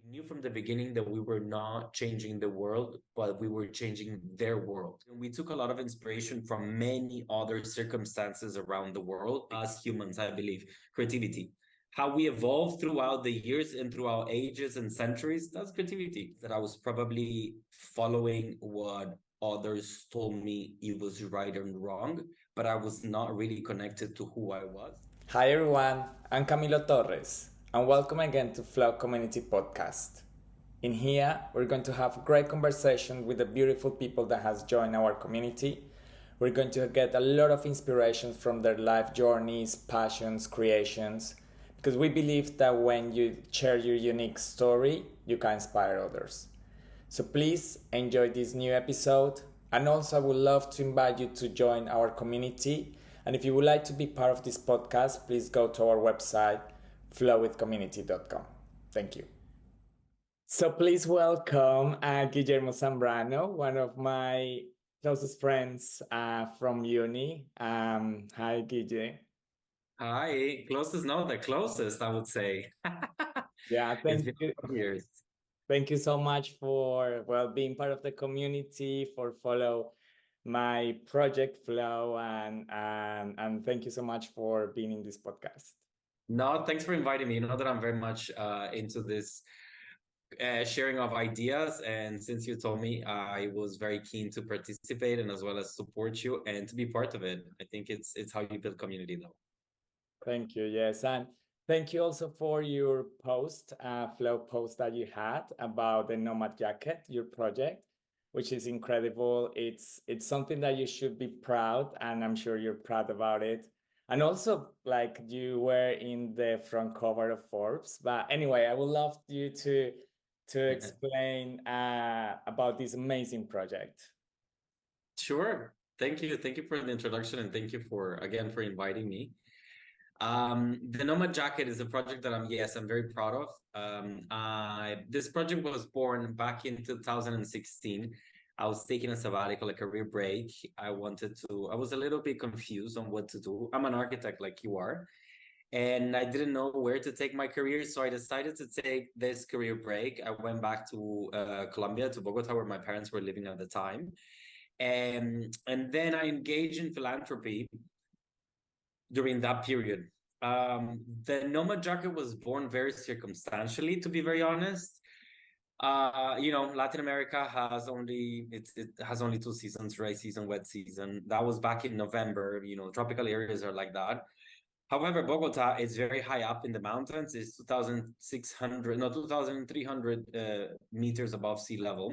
Knew from the beginning that we were not changing the world, but we were changing their world. And we took a lot of inspiration from many other circumstances around the world. As humans, I believe, creativity. How we evolved throughout the years and throughout ages and centuries, that's creativity. That I was probably following what others told me it was right and wrong, but I was not really connected to who I was. Hi everyone, I'm Camilo Torres, and welcome again to Flow Community Podcast. In here, we're going to have great conversation with the beautiful people that has joined our community. We're going to get a lot of inspiration from their life journeys, passions, creations, because we believe that when you share your unique story, you can inspire others. So please enjoy this new episode, and also I would love to invite you to join our community. And if you would like to be part of this podcast, please go to our website, flowwithcommunity.com. Thank you. So please welcome Guillermo Zambrano, one of my closest friends from uni. Hi, Guille. Hi, closest, no, the closest, I would say. Yeah, It's thank been you. 4 years. Thank you so much for being part of the community, for follow my project Flow, and thank you so much for being in this podcast. No, thanks for inviting me. You know that I'm very much into this sharing of ideas, and since you told me, I was very keen to participate and as well as support you and to be part of it. I think it's how you build community, though. Thank you. Yes, and thank you also for your post, Flow post that you had about the Nomad Jacket, your project, which is incredible. It's something that you should be proud, and I'm sure you're proud about it. And also, like you were in the front cover of Forbes. But anyway, I would love you to explain about this amazing project. Sure. Thank you. Thank you for the introduction, and thank you for again for inviting me. The Nomad Jacket is a project that I'm very proud of. This project was born back in 2016. I was taking a sabbatical, a career break. I was a little bit confused on what to do. I'm an architect like you are, and I didn't know where to take my career. So I decided to take this career break. I went back to Colombia, to Bogota, where my parents were living at the time. And then I engaged in philanthropy during that period. The Nomad Jacket was born very circumstantially, to be very honest. Latin America it has only 2 seasons: dry season, wet season. That was back in November. Tropical areas are like that. However, Bogota is very high up in the mountains. It's 2,600, no, 2,300 meters above sea level,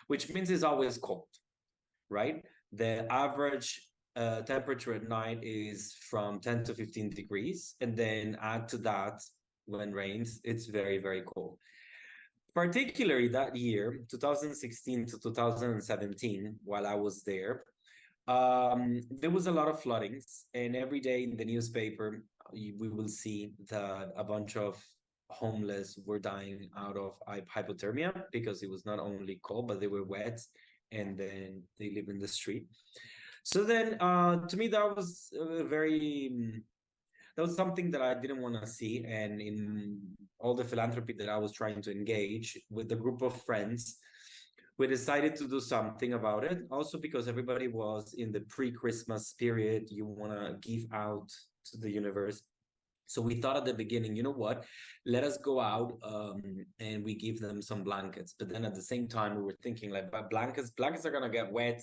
which means it's always cold, right? The average temperature at night is from 10 to 15 degrees. And then add to that, when rains, it's very, very cold. Particularly that year, 2016 to 2017, while I was there, there was a lot of floodings. And every day in the newspaper, we will see that a bunch of homeless were dying out of hypothermia, because it was not only cold, but they were wet, and then they live in the street. So then, to me, that was something that I didn't want to see. And in all the philanthropy that I was trying to engage with a group of friends, we decided to do something about it. Also, because everybody was in the pre-Christmas period, you want to give out to the universe. So we thought at the beginning, you know what, let us go out and we give them some blankets. But then at the same time, we were thinking like, but blankets are going to get wet,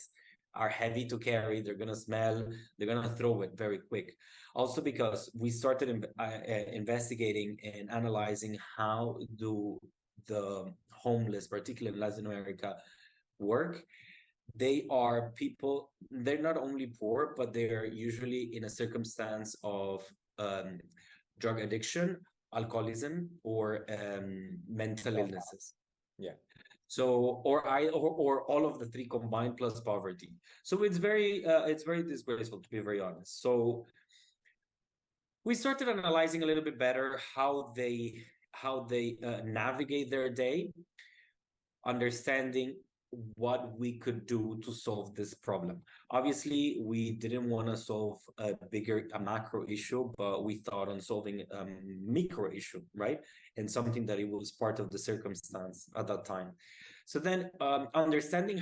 are heavy to carry, they're going to smell, they're going to throw it very quick. Also because we started investigating and analyzing how do the homeless, particularly in Latin America, work. They are people, they're not only poor, but they're usually in a circumstance of drug addiction, alcoholism, or mental illnesses. Yeah. So, or all of the three combined, plus poverty. So it's very disgraceful, to be very honest. So we started analyzing a little bit better how they navigate their day, understanding what we could do to solve this problem. Obviously, we didn't want to solve a macro issue, but we thought on solving a micro issue, right? And something that it was part of the circumstance at that time. So then understanding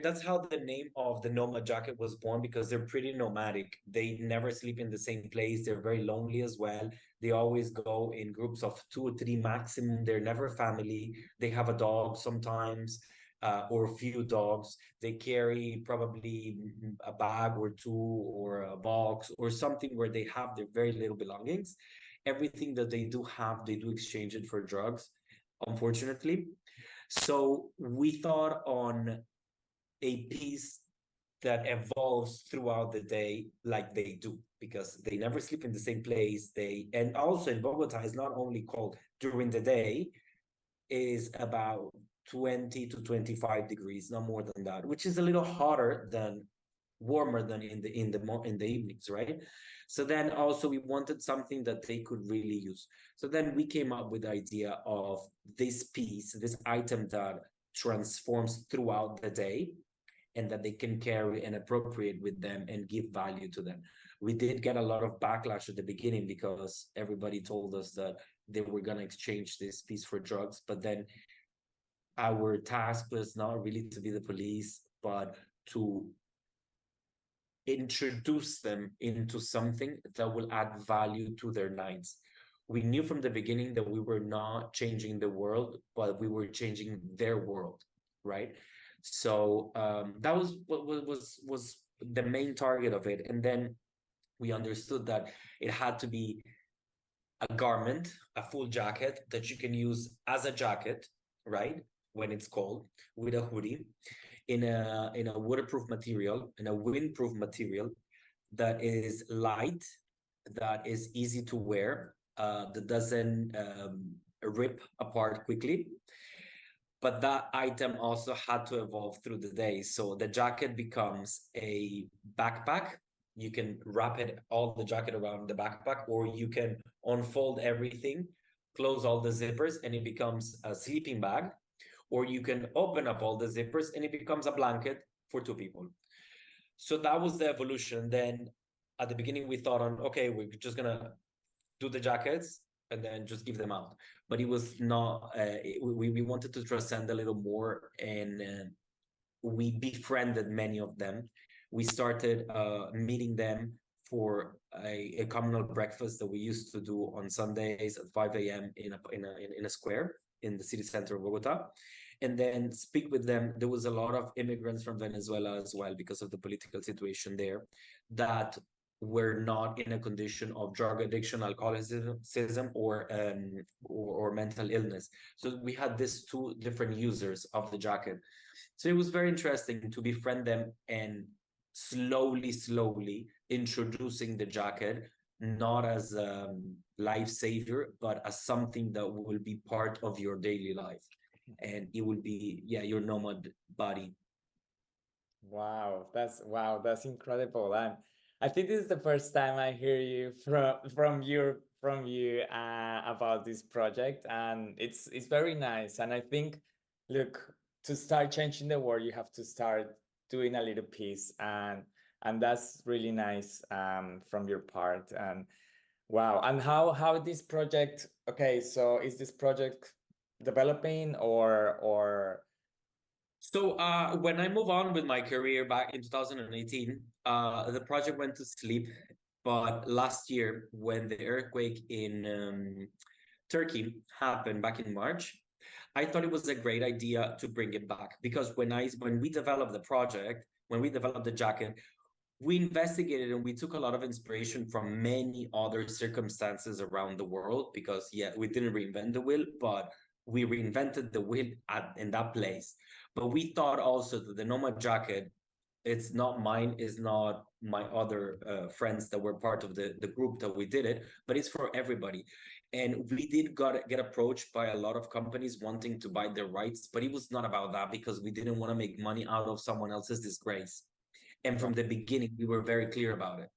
that's how the name of the Nomad Jacket was born, because they're pretty nomadic. They never sleep in the same place. They're very lonely as well. They always go in groups of 2 or 3 maximum. They're never family. They have a dog sometimes, or a few dogs. They carry probably a bag or two or a box or something where they have their very little belongings. Everything that they do have, they do exchange it for drugs, unfortunately. So we thought on a piece that evolves throughout the day like they do, because they never sleep in the same place. And also in Bogota, it's not only cold during the day, is about 20 to 25 degrees, not more than that, which is a little hotter than warmer than in the evenings, right? So then also we wanted something that they could really use. So then we came up with the idea of this piece, this item that transforms throughout the day and that they can carry and appropriate with them and give value to them. We did get a lot of backlash at the beginning because everybody told us that they were going to exchange this piece for drugs. But then our task was not really to be the police, but to introduce them into something that will add value to their nights. We knew from the beginning that we were not changing the world, but we were changing their world, right? So that was what was the main target of it. And then we understood that it had to be a garment, a full jacket that you can use as a jacket, right? When it's cold, with a hoodie, in a waterproof material, in a windproof material that is light, that is easy to wear, that doesn't rip apart quickly. But that item also had to evolve through the day. So the jacket becomes a backpack. You can wrap it, all the jacket around the backpack, or you can unfold everything, close all the zippers, and it becomes a sleeping bag. Or you can open up all the zippers and it becomes a blanket for 2 people. So that was the evolution. Then at the beginning, we thought on, okay, we're just gonna do the jackets and then just give them out. But it was not, we wanted to transcend a little more, and we befriended many of them. We started meeting them for a communal breakfast that we used to do on Sundays at 5 a.m. in a square in the city center of Bogota, and then speak with them. There was a lot of immigrants from Venezuela as well, because of the political situation there, that were not in a condition of drug addiction, alcoholism, or mental illness. So we had these 2 different users of the jacket. So it was very interesting to befriend them and slowly introducing the jacket, not as a lifesaver, but as something that will be part of your daily life. And it will be, your nomad body. Wow, that's incredible. And I think this is the first time I hear you from you about this project, and it's very nice. And I think, look, to start changing the world, you have to start doing a little piece, and that's really nice from your part. And wow, and how this project? Okay, so is this project developing or So when I move on with my career back in 2018, the project went to sleep. But last year, when the earthquake in Turkey happened back in March, I thought it was a great idea to bring it back, because when we developed the project, when we developed the jacket, we investigated and we took a lot of inspiration from many other circumstances around the world, because we didn't reinvent the wheel, but we reinvented the wheel in that place. But we thought also that the Nomad jacket, it's not mine, it's not my other friends that were part of the group that we did it, but it's for everybody. And we did get approached by a lot of companies wanting to buy their rights, but it was not about that, because we didn't want to make money out of someone else's disgrace. And from the beginning, we were very clear about it.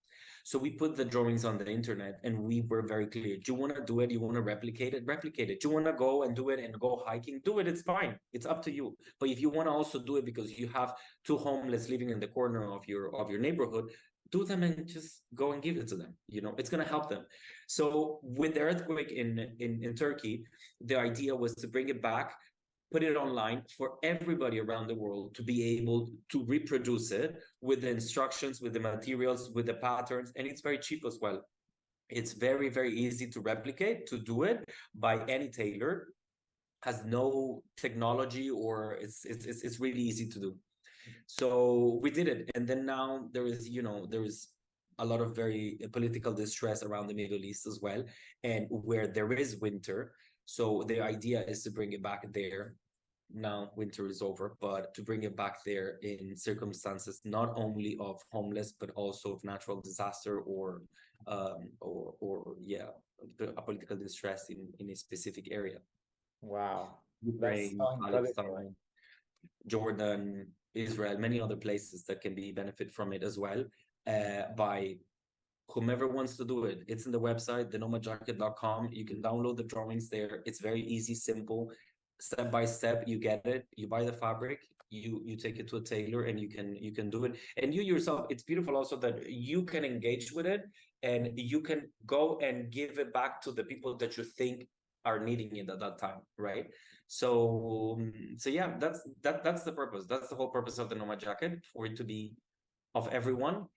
So we put the drawings on the internet and we were very clear. Do you want to do it? You want to replicate it? Replicate it. Do you want to go and do it and go hiking? Do it. It's fine. It's up to you. But if you want to also do it because you have two homeless living in the corner of your neighborhood, do them and just go and give it to them. You know, it's going to help them. So with the earthquake in Turkey, the idea was to bring it back, put it online for everybody around the world to be able to reproduce it with the instructions, with the materials, with the patterns, and it's very cheap as well. It's very, very easy to replicate, to do it by any tailor, has no technology, or it's really easy to do. So we did it, and then now there is a lot of very political distress around the Middle East as well, and where there is winter. So the idea is to bring it back there. Now winter is over, but to bring it back there in circumstances not only of homeless but also of natural disaster or yeah, a political distress in a specific area. Wow, that's Ukraine, so incredible. Palestine, Jordan, Israel, many other places that can be benefit from it as well, by whomever wants to do it. It's in the website, thenomadjacket.com. You can download the drawings there. It's very easy, simple, step by step. You get it. You buy the fabric. You take it to a tailor, and you can do it. And you yourself, it's beautiful also that you can engage with it, and you can go and give it back to the people that you think are needing it at that time, right? So yeah, that's the purpose. That's the whole purpose of the Nomad Jacket, for it to be of everyone,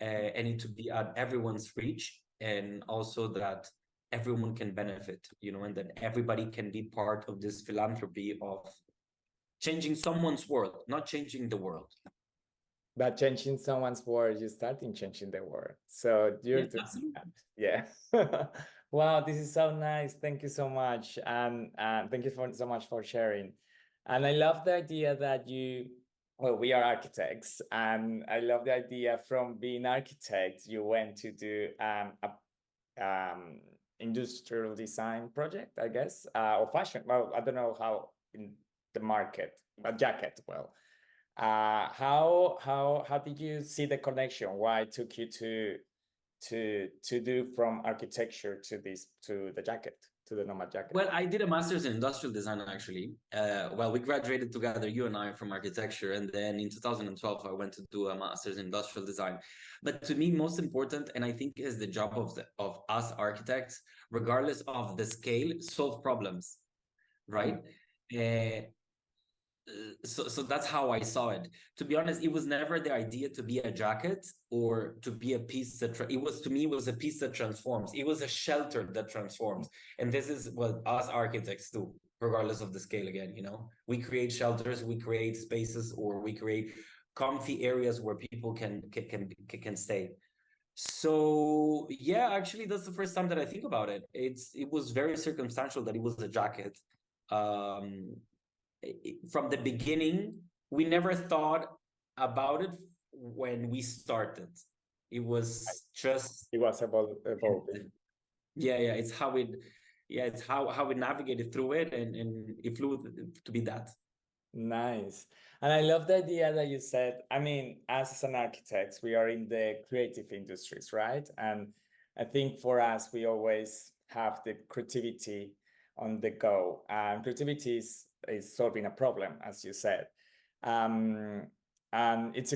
and it to be at everyone's reach, and also that everyone can benefit, and that everybody can be part of this philanthropy of changing someone's world, not changing the world. But changing someone's world, you're starting changing the world. So you're doing that. Yeah. Wow, this is so nice. Thank you so much. And thank you so much for sharing. And I love the idea that we are architects, and I love the idea from being architects, you went to do a industrial design project, I guess, or fashion. Well, I don't know how in the market, a jacket. Well, how did you see the connection? Why it took you to do from architecture to the jacket, to the Nomad Jacket? Well, I did a master's in industrial design, actually. Well, we graduated together, you and I, from architecture, and then in 2012 I went to do a master's in industrial design. But to me, most important, and I think is the job of us architects, regardless of the scale, solve problems, right? So that's how I saw it. To be honest, it was never the idea to be a jacket or to be a piece that it was, to me, it was a piece that transforms. It was a shelter that transforms. And this is what us architects do, regardless of the scale. Again, we create shelters, we create spaces, or we create comfy areas where people can stay. So yeah, actually that's the first time that I think about it. It was very circumstantial that it was a jacket. From the beginning, we never thought about it when we started. It was just evolving. Yeah, it's how we navigated through it, and it flew to be that. Nice. And I love the idea that you said, I mean, as an architect, we are in the creative industries, right? And I think for us, we always have the creativity on the go. And creativity is solving a problem, as you said. And it's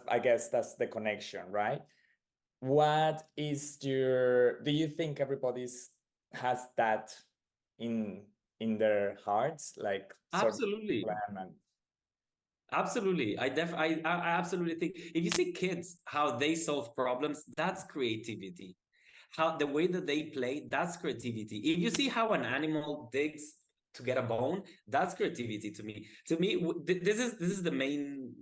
I guess that's the connection, right? What is do you think everybody's has that in their hearts, like Absolutely. Absolutely. I absolutely think if you see kids, how they solve problems, that's creativity. How the way that they play, that's creativity. If you see how an animal digs to get a bone, that's creativity to me. This is the main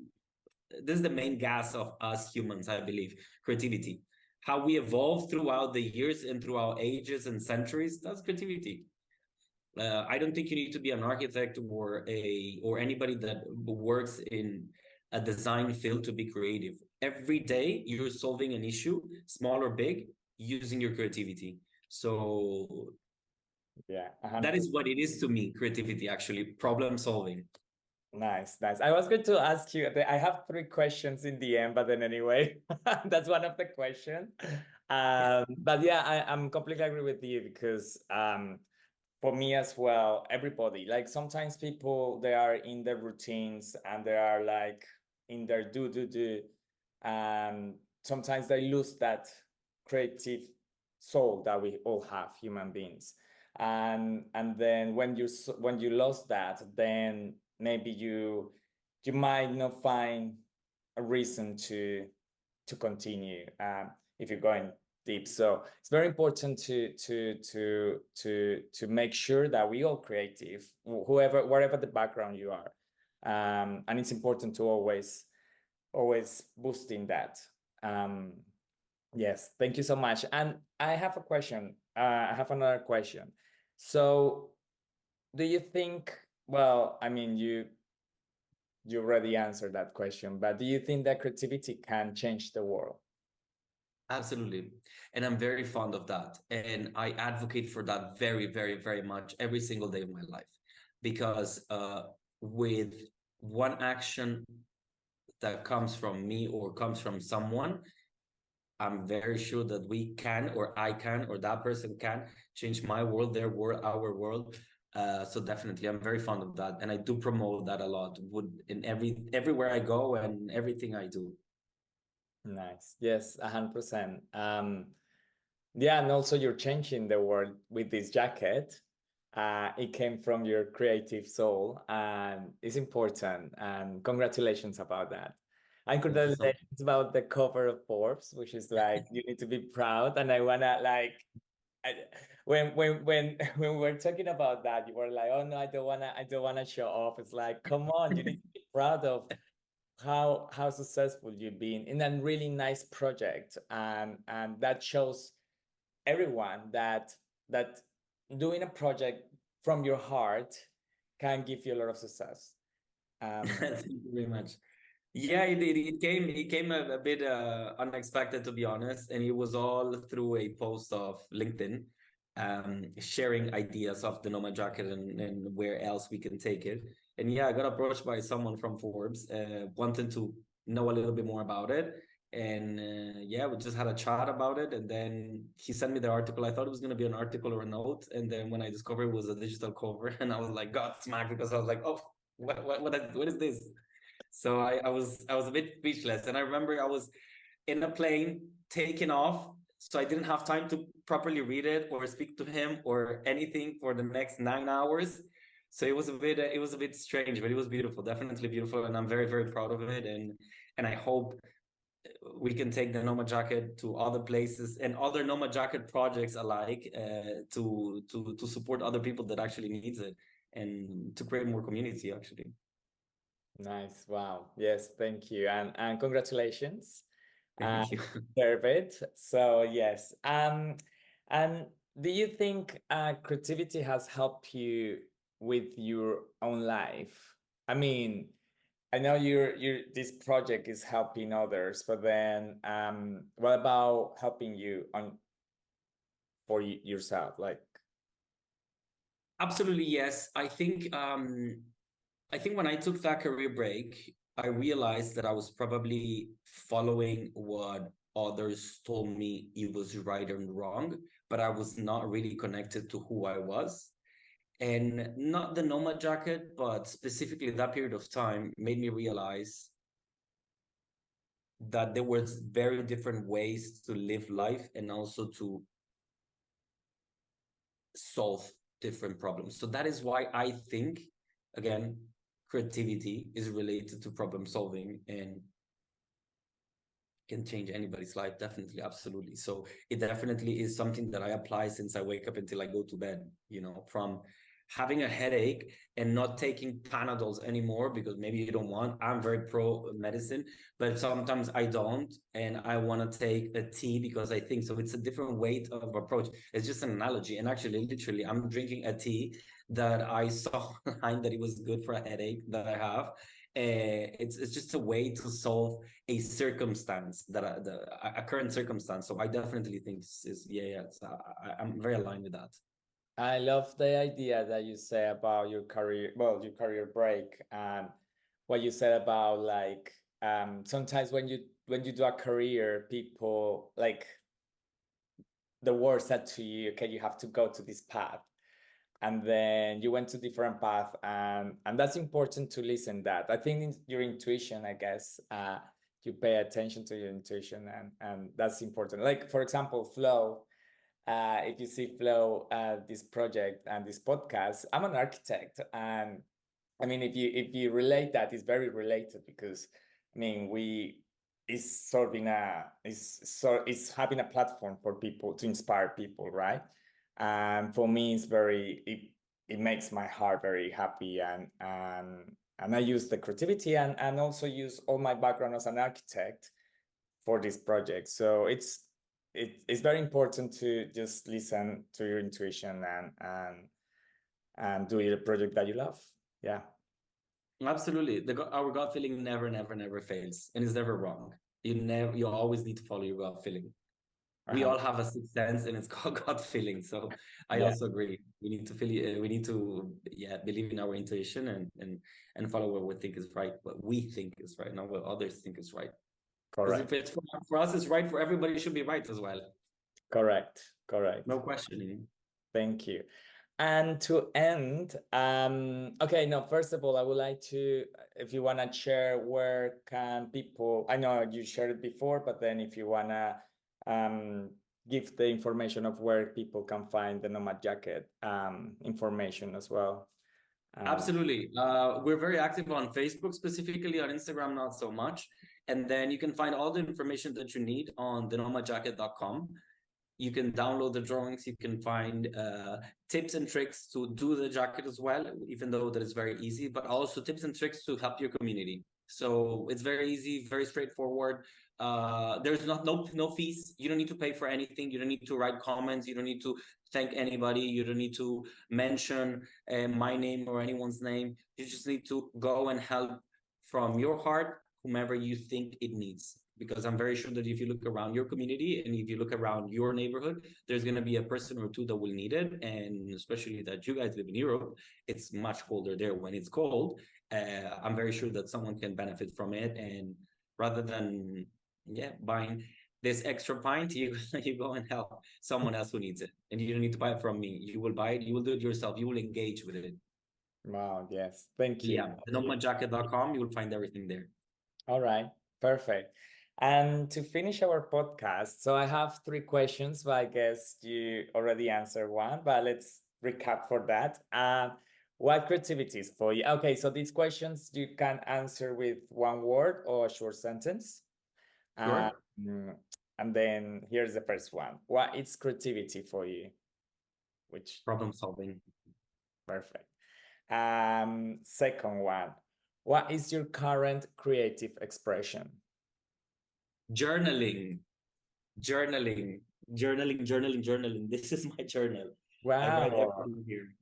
gas of us humans, I believe. Creativity. How we evolve throughout the years and throughout ages and centuries, that's creativity. I don't think you need to be an architect or anybody that works in a design field to be creative. Every day you're solving an issue, small or big, using your creativity. So yeah, that is what it is to me, creativity, actually, problem solving. Nice, nice. I was going to ask you, I have three questions in the end, but then anyway, that's one of the questions. But yeah, I'm completely agree with you because for me as well, everybody, like sometimes people, they are in their routines and they are like in their do. And sometimes they lose that creative soul that we all have, human beings. And then when you lost that, then maybe you might not find a reason to continue if you're going deep. So it's very important to make sure that we all creative, wherever the background you are, and it's important to always boosting that. Yes, thank you so much. And I have a question. I have another question. So, do you think? Well, I mean, you already answered that question, but do you think that creativity can change the world? Absolutely. And I'm very fond of that. And I advocate for that very, very, very much every single day of my life. Because with one action that comes from me or comes from someone, I'm very sure that we can, or I can, or that person can change my world, their world, our world. So definitely, I'm very fond of that, and I do promote that a lot. Would in everywhere I go and everything I do. Nice. Yes, 100%. Yeah, and also you're changing the world with this jacket. It came from your creative soul, and it's important. And congratulations about that. And Thank you so much. congratulations about the cover of Forbes, which is like you need to be proud. And I wanna like, I, when we're talking about that, you were like, "Oh no, I don't wanna show off." It's like, come on, you need to be proud of how successful you've been in a really nice project, and that shows everyone that doing a project from your heart can give you a lot of success. Thank you very much. Yeah, it came a bit unexpected, to be honest, and it was all through a post of LinkedIn, sharing ideas of the Nomad Jacket and where else we can take it. And yeah, I got approached by someone from Forbes, wanting to know a little bit more about it. And yeah, we just had a chat about it, and then he sent me the article. I thought it was going to be an article or a note, and then when I discovered it was a digital cover, and I was like, God smacked, because I was like, oh, what is this? So I was a bit speechless. And I remember I was in a plane taking off. So I didn't have time to properly read it or speak to him or anything for the next 9 hours. So it was a bit strange, but it was beautiful, definitely beautiful. And I'm very, very proud of it. And I hope we can take the Nomad Jacket to other places and other Nomad Jacket projects alike, to support other people that actually needs it, and to create more community actually. Nice. Wow. Yes, thank you. And congratulations. Thank you. Deserve it. So yes. And do you think creativity has helped you with your own life? I mean, I know you're this project is helping others, but then what about helping you on for yourself? Like, Absolutely, yes. I think when I took that career break, I realized that I was probably following what others told me it was right and wrong, but I was not really connected to who I was. And not the Nomad Jacket, but specifically that period of time made me realize that there was very different ways to live life and also to solve different problems. So that is why I think, again, creativity is related to problem solving and can change anybody's life. Definitely, absolutely. So it definitely is something that I apply since I wake up until I go to bed, from having a headache and not taking Panadols anymore because maybe you don't want. I'm very pro medicine, but sometimes I don't, and I want to take a tea because I think so. It's a different way of approach. It's just an analogy, and actually, literally, I'm drinking a tea that I saw online that it was good for a headache that I have. It's just a way to solve a circumstance a current circumstance. So I definitely think this is, yeah. I'm very aligned with that. I love the idea that you say about your career, well, your career break. what you said about like sometimes when you do a career, people like the word said to you, okay, you have to go to this path, and then you went to different path, and that's important to listen that. I think your intuition, I guess, you pay attention to your intuition, and that's important. Like for example, flow. If you see flow, this project and this podcast, I'm an architect, and I mean, if you relate that, it's very related because I mean we is serving a is having a platform for people to inspire people, right? And for me, it's very it makes my heart very happy, and I use the creativity and also use all my background as an architect for this project. So it's very important to just listen to your intuition and do the project that you love. Yeah. Absolutely. Our gut feeling never fails, and it's never wrong. You always need to follow your gut feeling. We all have a sixth sense, and it's called gut feeling. So I also agree. We need to feel. We need to believe in our intuition and follow what we think is right. What we think is right, not what others think is right. Because if it's for us, it's right. For everybody, it should be right as well. Correct. No questioning. Thank you. And to end, okay, no, first of all, I would like to, if you want to share where can people, I know you shared it before, but then if you want to give the information of where people can find the Nomad Jacket information as well. Absolutely. We're very active on Facebook, specifically on Instagram, not so much. And then you can find all the information that you need on thenomadjacket.com. You can download the drawings. You can find tips and tricks to do the jacket as well, even though that is very easy, but also tips and tricks to help your community. So it's very easy, very straightforward. There's no fees. You don't need to pay for anything. You don't need to write comments. You don't need to thank anybody. You don't need to mention my name or anyone's name. You just need to go and help from your heart, whomever you think it needs. Because I'm very sure that if you look around your community and if you look around your neighborhood, there's going to be a person or two that will need it. And especially that you guys live in Europe, it's much colder there when it's cold. I'm very sure that someone can benefit from it. And rather than buying this extra pint, you go and help someone else who needs it. And you don't need to buy it from me. You will buy it. You will do it yourself. You will engage with it. Wow. Yes. Thank you. Yeah. Nomadjacket.com. You will find everything there. All right. Perfect. And to finish our podcast, so I have 3 questions, but I guess you already answered one, but let's recap for that. What creativity is for you? Okay, so these questions you can answer with 1 word or a short sentence. Sure. And then here's the first one. What is creativity for you? Which problem solving. Perfect. Second one. What is your current creative expression? Journaling. This is my journal. Wow. I write everything here.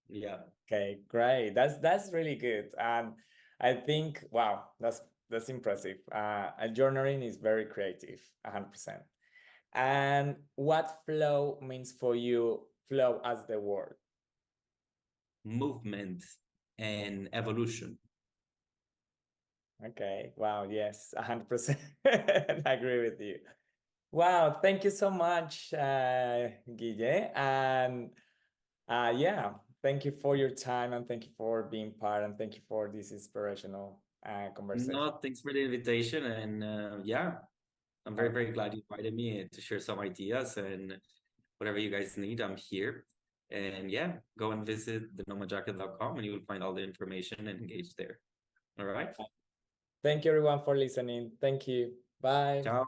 Yeah. Okay, great. That's really good. And I think, wow, that's impressive. Journaling is very creative, 100%. And what flow means for you? Flow as the word. Movement and evolution. Okay. Wow. Yes, 100%. I agree with you. Wow. Thank you so much, Guille. And yeah, thank you for your time and thank you for being part and thank you for this inspirational conversation. No, thanks for the invitation. And yeah, I'm very, very glad you invited me to share some ideas, and whatever you guys need, I'm here. And yeah, go and visit thenomadjacket.com and you will find all the information and engage there. All right. Thank you everyone for listening. Thank you. Bye. Ciao.